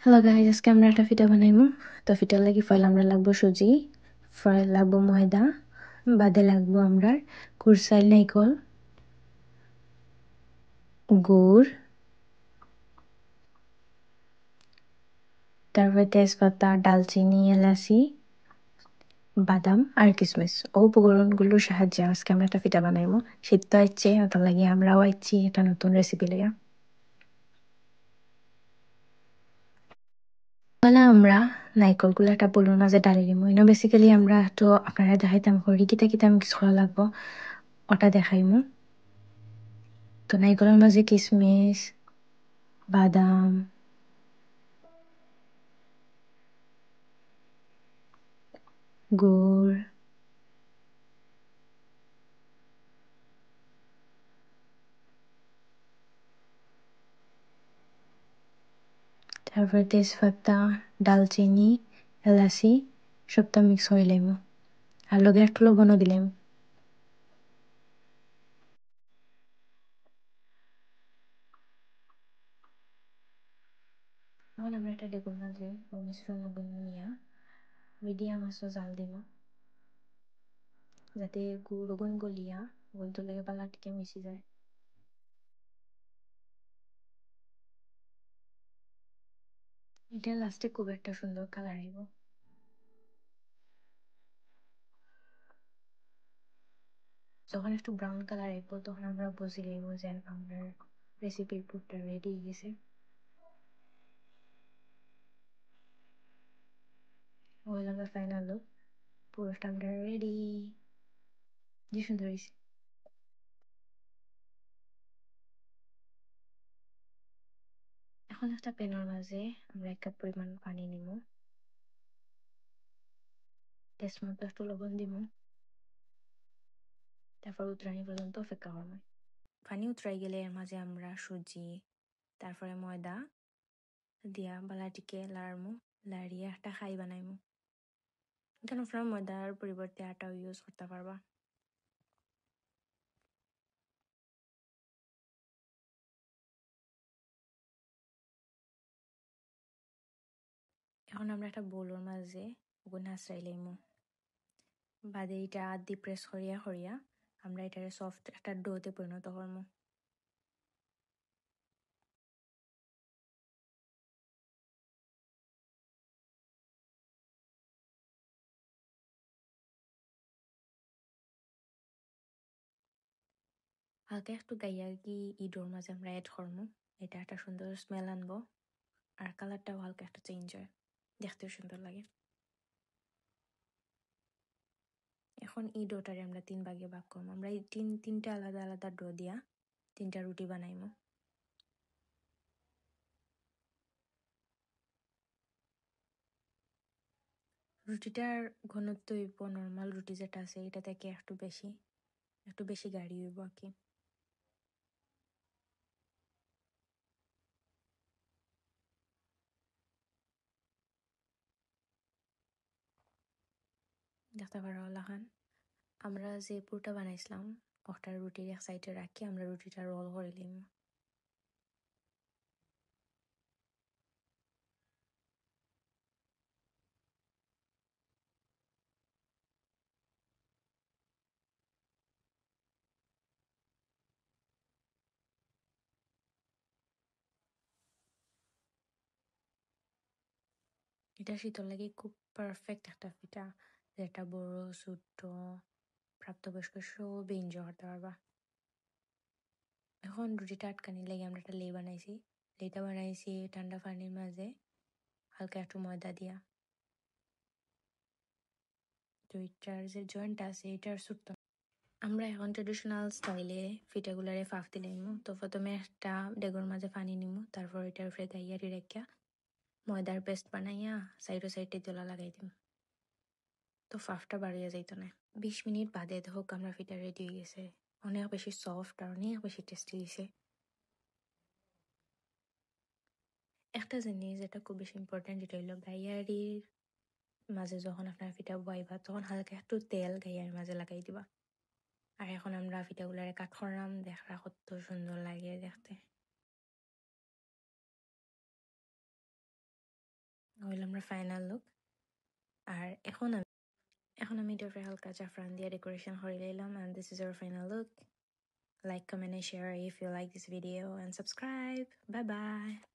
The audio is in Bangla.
হ্যালো গাইস, আজকে আমরা একটা ফিটা বানাইমু। তো ফিটার লাগি ফল আমরা লাগবো সুজি, ফল লাগবো ময়দা, বাদে লাগবো আমরা কুরসাইল নাইকল, গুড়, তারপরে তেজপাতা, ডালচিনি, এলাচি, বাদাম আর কিশমিশ। ও উপকরণগুলোর সাহায্যে আজকে আমরা একটা ফিটা বানাইমু। শীত তো আইছে, ওটার লাগি আমরাও আইছি একটা নতুন রেসিপি লইয়া। পয়লা আমরা নাইকলগুলো একটা বলুর মাঝে ডালি দিমু। ইনো বেসিক্যালি আমরা তো আপনারা দেখাইতাম করি কিতা কিতা মিক্স করা লাগবো ওটা দেখাইমু। তো নাইকলের মাঝে কিশমিশ, বাদাম, গুড়, তারপরে তেজপাতা, ডালচিনি, এলাচি সবটা মিক্স করে লইব। আর লগে একটু লবণও দিলাম। এখন আমরা একটা ডেকুর মাঝে মিশ্রণ নিয়ে মিডিয়াম আঁচে জাল দিব, যাতে গুড় গুণ গলিয়া গুড়টো লাগে পালাটিকে মিশি যায়। এটা লাস্টে খুব একটা সুন্দর কালার আইব। যখন একটু ব্রাউন কালার আইব তখন আমরা বুঝি লইব যে আমরা রেসিপির পুরটা রেডি হয়ে গেছে। হয়ে গেল ফাইনাল লুক, পুরোটা আমরা রেডি। যে সুন্দর হয়েছে। এখন একটা প্যানের মাঝে আমরা 1 কাপ পরিমাণ পানি নিব, টেস্ট মতো একটু লবণ দিব, তারপর উতরানি পর্যন্ত অপেক্ষা করব। পানি উতরাই গেলে এর মাঝে আমরা সুজি তারপরে ময়দা দিয়া বালাটিকে লাড়মু, লাড়িয়ে একটা খাই বানাইমু। এখানে আপনারা ময়দার পরিবর্তে আটাও ইউজ করতে পারবা। এখন আমরা একটা বোলের মাঝে ওগুলো নাচড়াই লইমু, বাদে এটা আদি প্রেস করিয়া করিয়া আমরা এটারে সফট একটা ডোতে পরিণত করবো। হালকা একটু গাইয়া কি ডোর মাঝে আমরা অ্যাড করবো, এটা একটা সুন্দর স্মেল আনবো আর কালারটাও হালকা একটা চেঞ্জ হয়, দেখতেও সুন্দর লাগে। এখন এই ডোটারে আমরা 3 ভাগে ভাগ করবো। আমরা এই তিনটা আলাদা আলাদা ডো দিয়া 3টা রুটি বানাইমু। রুটিটার ঘনত্ব হইব নর্মাল রুটি যেটা আছে এটা থেকে একটু বেশি গাঢ় হইব আর কি। দেখতে পারো লাখান আমরা যে পুরটা বানাইছিলাম ওটা রুটির এক সাইডে রাখি আমরা রুটিটা রোল করে নিলাম। এটা শীতল লাগে খুব পারফেক্ট একটা পিঠা, যেটা বড় ছোট প্রাপ্তবয়স্ক সবই এনজয় করতে পারবা। এখন রুটিটা আটকানি লাগে আমরা একটা লে বানাইছি, লেটা বানাইছি ঠান্ডা পানির মাঝে হালকা একটু ময়দা দিয়া। তো এটার যে জয়েন্ট আছে এটার ছোট্ট আমরা এখন ট্রেডিশনাল স্টাইলে পিঠাগুলারে ফাঁক দিলাম। তো প্রথমে একটা ডেগোর মাঝে পানি নিমু, তারপর এটার উপরে গাইয়ারি রেখা ময়দার পেস্ট বানাইয়া সাইডে দোলা লাগাই দিম। তো ফাফটা বাড়িয়ে যাইত না। 20 মিনিট বাদে দেখো আমরা পিঠা রেডি হয়ে গেছে, অনেক বেশি সফট আর অনেক বেশি টেস্টি হয়েছে। একটা জিনিস যেটা খুব বেশি ইম্পর্টেন্ট যেটা হইলো গাইয়ারির মাঝে যখন আপনার পিঠা বয়াইবা তখন হালকা একটু তেল গাইয়ারির মাঝে লাগাই দিবা। আর এখন আমরা পিঠাগুলারে কাট করলাম, দেখা কত সুন্দর লাগে দেখতে। হইল আমরা ফাইনাল লুক। আর এখন আমি এটার উপরে হালকা জাফরান দিয়ে ডেকোরেশন করে নিলাম। and this is our final look. Like, comment and share if you like this video and subscribe. Bye bye.